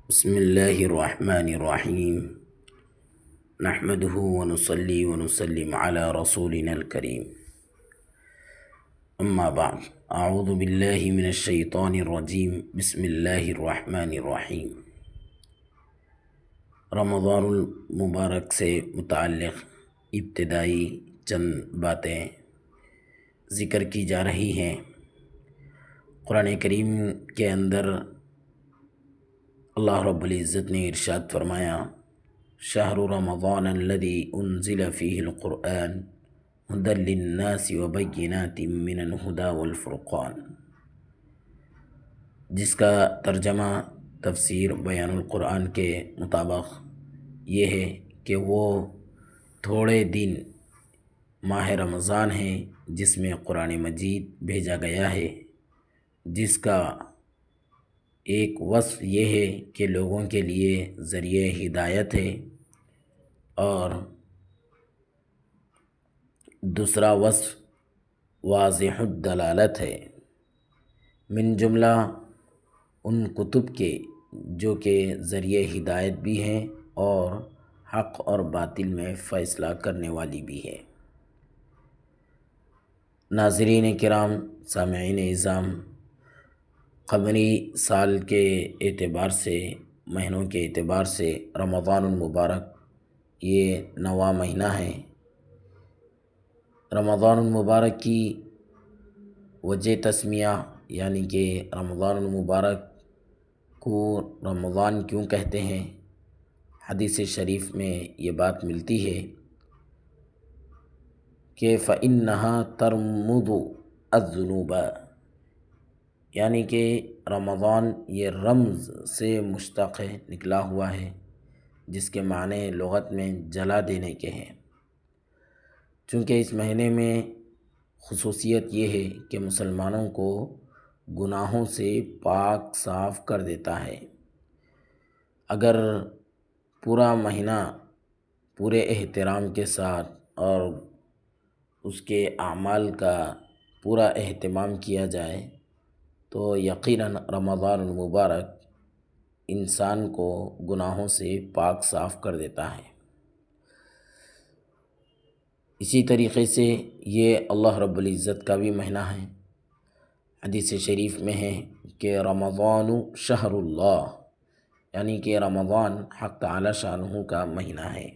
بسم اللہ الرحمن الرحیم نحمده ونصلي ونسلم على رسولنا الكریم اما بعد اعوذ باللہ من الشیطان الرجیم بسم اللہ الرحمن الرحیم۔ رمضان المبارک سے متعلق ابتدائی چند باتیں ذکر کی جا رہی ہیں۔ قرآن کریم کے اندر اللہ رب العزت نے ارشاد فرمایا، شہر رمضان الذی انزل فیہ القرآن ھدی للناس وبینات من الھدی والفرقان، جس کا ترجمہ تفسیر بیان القرآن کے مطابق یہ ہے کہ وہ تھوڑے دن ماہ رمضان ہے جس میں قرآن مجید بھیجا گیا ہے، جس کا ایک وصف یہ ہے کہ لوگوں کے لیے ذریعہ ہدایت ہے، اور دوسرا وصف واضح الدلالت ہے، من جملہ ان کتب کے جو کہ ذریعہ ہدایت بھی ہیں اور حق اور باطل میں فیصلہ کرنے والی بھی ہے۔ ناظرین کرام، سامعین اعظام، قمری سال کے اعتبار سے، مہینوں کے اعتبار سے رمضان المبارک یہ 9واں مہینہ ہے۔ رمضان المبارک کی وجہ تسمیہ، یعنی کہ رمضان المبارک کو رمضان کیوں کہتے ہیں، حدیث شریف میں یہ بات ملتی ہے کہ فَإِنَّهَا تَرْمُدُ الذُّنُوبَ، یعنی کہ رمضان یہ رمز سے مشتق ہے، نکلا ہوا ہے، جس کے معنی لغت میں جلا دینے کے ہیں۔ چونکہ اس مہینے میں خصوصیت یہ ہے کہ مسلمانوں کو گناہوں سے پاک صاف کر دیتا ہے۔ اگر پورا مہینہ پورے احترام کے ساتھ اور اس کے اعمال کا پورا اہتمام کیا جائے تو یقیناً رمضان المبارک انسان کو گناہوں سے پاک صاف کر دیتا ہے۔ اسی طریقے سے یہ اللہ رب العزت کا بھی مہینہ ہے۔ حدیث شریف میں ہے کہ رمضان شہر اللہ، یعنی کہ رمضان حق تعالی شانہ کا مہینہ ہے۔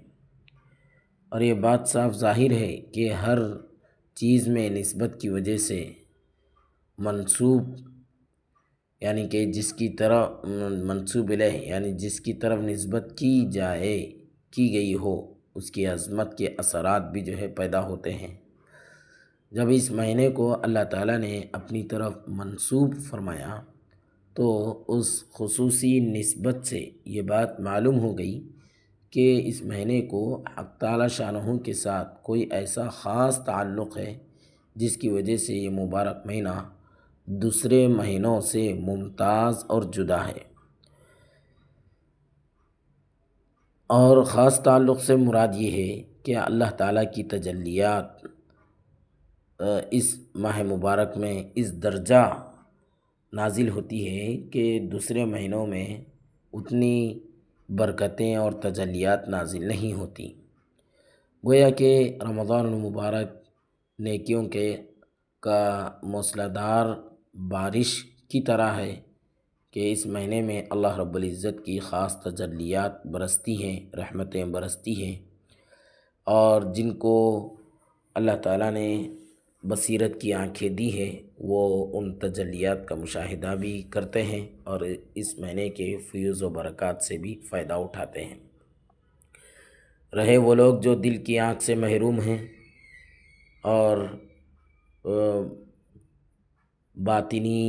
اور یہ بات صاف ظاہر ہے کہ ہر چیز میں نسبت کی وجہ سے منسوب، یعنی کہ جس کی طرف منسوب الیہ، یعنی جس کی طرف نسبت کی گئی ہو، اس کی عظمت کے اثرات بھی جو ہے پیدا ہوتے ہیں۔ جب اس مہینے کو اللہ تعالیٰ نے اپنی طرف منسوب فرمایا تو اس خصوصی نسبت سے یہ بات معلوم ہو گئی کہ اس مہینے کو حق تعالی شانہ کے ساتھ کوئی ایسا خاص تعلق ہے جس کی وجہ سے یہ مبارک مہینہ دوسرے مہینوں سے ممتاز اور جدا ہے۔ اور خاص تعلق سے مراد یہ ہے کہ اللہ تعالیٰ کی تجلیات اس ماہ مبارک میں اس درجہ نازل ہوتی ہے کہ دوسرے مہینوں میں اتنی برکتیں اور تجلیات نازل نہیں ہوتی۔ گویا کہ رمضان المبارک نیکیوں کا موسلا دار بارش کی طرح ہے کہ اس مہینے میں اللہ رب العزت کی خاص تجلیات برستی ہیں، رحمتیں برستی ہیں، اور جن کو اللہ تعالیٰ نے بصیرت کی آنکھیں دی ہے وہ ان تجلیات کا مشاہدہ بھی کرتے ہیں اور اس مہینے کے فیوز و برکات سے بھی فائدہ اٹھاتے ہیں۔ رہے وہ لوگ جو دل کی آنکھ سے محروم ہیں اور باطنی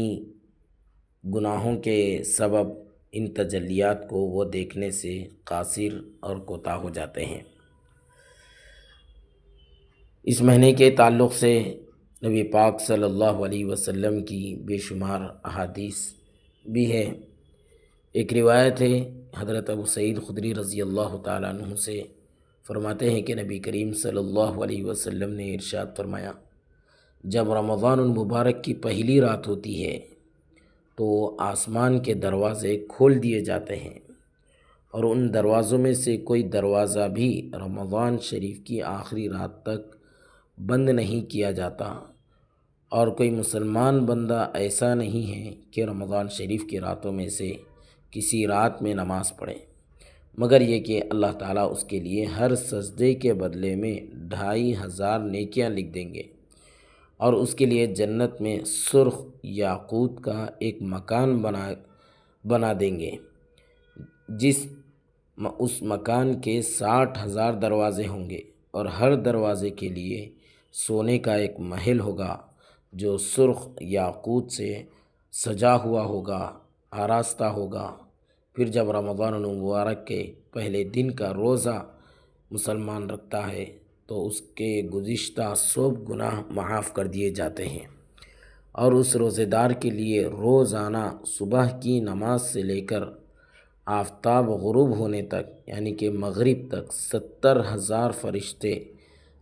گناہوں کے سبب ان تجلیات کو وہ دیکھنے سے قاصر اور کوتاہ ہو جاتے ہیں۔ اس مہینے کے تعلق سے نبی پاک صلی اللہ علیہ وسلم کی بے شمار احادیث بھی ہے۔ ایک روایت ہے، حضرت ابو سعید خدری رضی اللہ تعالیٰ عنہ سے فرماتے ہیں کہ نبی کریم صلی اللہ علیہ وسلم نے ارشاد فرمایا، جب رمضان المبارک کی پہلی رات ہوتی ہے تو آسمان کے دروازے کھول دیے جاتے ہیں اور ان دروازوں میں سے کوئی دروازہ بھی رمضان شریف کی آخری رات تک بند نہیں کیا جاتا، اور کوئی مسلمان بندہ ایسا نہیں ہے کہ رمضان شریف کی راتوں میں سے کسی رات میں نماز پڑھے، مگر یہ کہ اللہ تعالیٰ اس کے لیے ہر سجدے کے بدلے میں 2500 نیکیاں لکھ دیں گے، اور اس کے لیے جنت میں سرخ یاقوت کا ایک مکان بنا دیں گے، اس مکان کے 60,000 دروازے ہوں گے، اور ہر دروازے کے لیے سونے کا ایک محل ہوگا جو سرخ یاقوت سے سجا ہوا ہوگا، آراستہ ہوگا۔ پھر جب رمضان المبارک کے پہلے دن کا روزہ مسلمان رکھتا ہے تو اس کے گزشتہ 100 گناہ معاف کر دیے جاتے ہیں، اور اس روزے دار کے لیے روزانہ صبح کی نماز سے لے کر آفتاب غروب ہونے تک یعنی کہ مغرب تک 70,000 فرشتے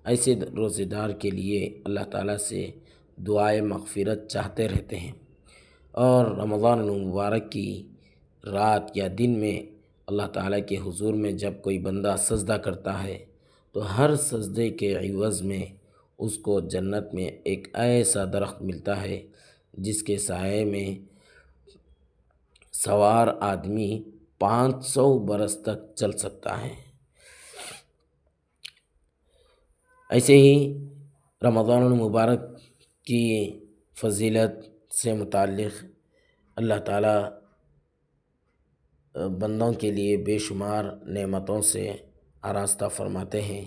ایسے روزے دار کے لیے اللہ تعالیٰ سے دعائے مغفرت چاہتے رہتے ہیں۔ اور رمضان المبارک کی رات یا دن میں اللہ تعالیٰ کے حضور میں جب کوئی بندہ سجدہ کرتا ہے تو ہر سجدے کے عوض میں اس کو جنت میں ایک ایسا درخت ملتا ہے جس کے سائے میں سوار آدمی 500 برس تک چل سکتا ہے۔ ایسے ہی رمضان المبارک کی فضیلت سے متعلق اللہ تعالیٰ بندوں کے لیے بے شمار نعمتوں سے آراستہ فرماتے ہیں۔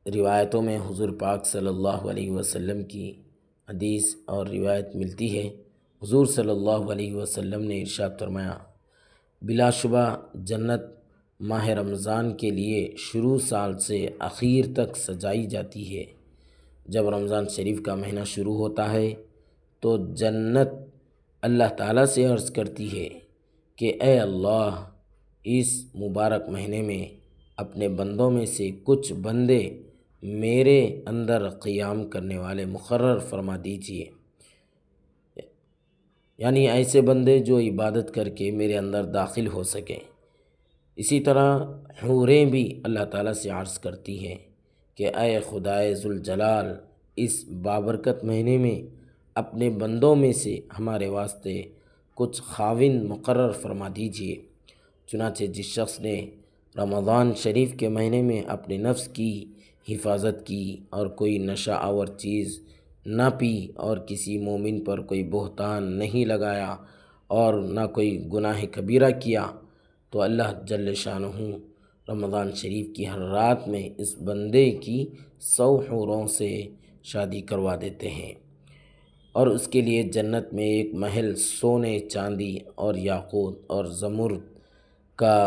روایتوں میں حضور پاک صلی اللہ علیہ وسلم کی حدیث اور روایت ملتی ہے، حضور صلی اللہ علیہ وسلم نے ارشاد فرمایا، بلا شبہ جنت ماہ رمضان کے لیے شروع سال سے اخیر تک سجائی جاتی ہے۔ جب رمضان شریف کا مہینہ شروع ہوتا ہے تو جنت اللہ تعالیٰ سے عرض کرتی ہے کہ اے اللہ، اس مبارک مہینے میں اپنے بندوں میں سے کچھ بندے میرے اندر قیام کرنے والے مقرر فرما دیجیے، یعنی ایسے بندے جو عبادت کر کے میرے اندر داخل ہو سکیں۔ اسی طرح حوریں بھی اللہ تعالیٰ سے عرض کرتی ہیں کہ اے خدائے ذوالجلال، اس بابرکت مہینے میں اپنے بندوں میں سے ہمارے واسطے کچھ خاوند مقرر فرما دیجیے۔ چنانچہ جس شخص نے رمضان شریف کے مہینے میں اپنے نفس کی حفاظت کی اور کوئی نشہ آور چیز نہ پی اور کسی مومن پر کوئی بہتان نہیں لگایا اور نہ کوئی گناہ کبیرہ کیا، تو اللہ جل شانہ رمضان شریف کی ہر رات میں اس بندے کی 100 حوروں سے شادی کروا دیتے ہیں، اور اس کے لیے جنت میں ایک محل سونے، چاندی اور یاقوت اور زمرد کا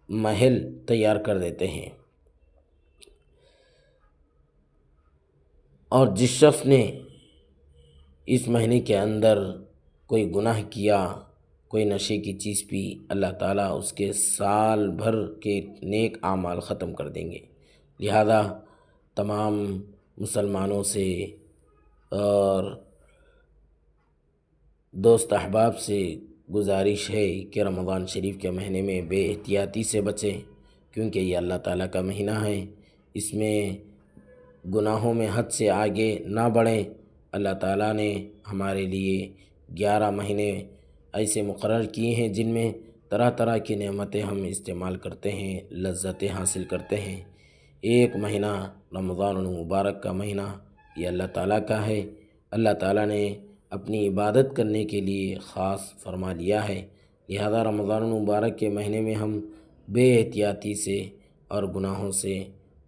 محل تیار کر دیتے ہیں۔ اور جس شخص نے اس مہینے کے اندر کوئی گناہ کیا، کوئی نشے کی چیز پی، اللہ تعالیٰ اس کے سال بھر کے نیک اعمال ختم کر دیں گے۔ لہذا تمام مسلمانوں سے اور دوست احباب سے گزارش ہے کہ رمضان شریف کے مہینے میں بے احتیاطی سے بچیں، کیونکہ یہ اللہ تعالیٰ کا مہینہ ہے، اس میں گناہوں میں حد سے آگے نہ بڑھیں۔ اللہ تعالیٰ نے ہمارے لیے 11 مہینے ایسے مقرر کیے ہیں جن میں طرح طرح کی نعمتیں ہم استعمال کرتے ہیں، لذتیں حاصل کرتے ہیں۔ ایک مہینہ رمضان المبارک کا مہینہ یہ اللہ تعالیٰ کا ہے، اللہ تعالیٰ نے اپنی عبادت کرنے کے لیے خاص فرما لیا ہے، لہذا رمضان المبارک کے مہینے میں ہم بے احتیاطی سے اور گناہوں سے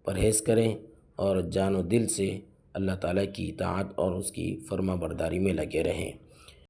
پرہیز کریں اور جان و دل سے اللہ تعالیٰ کی اطاعت اور اس کی فرما برداری میں لگے رہیں۔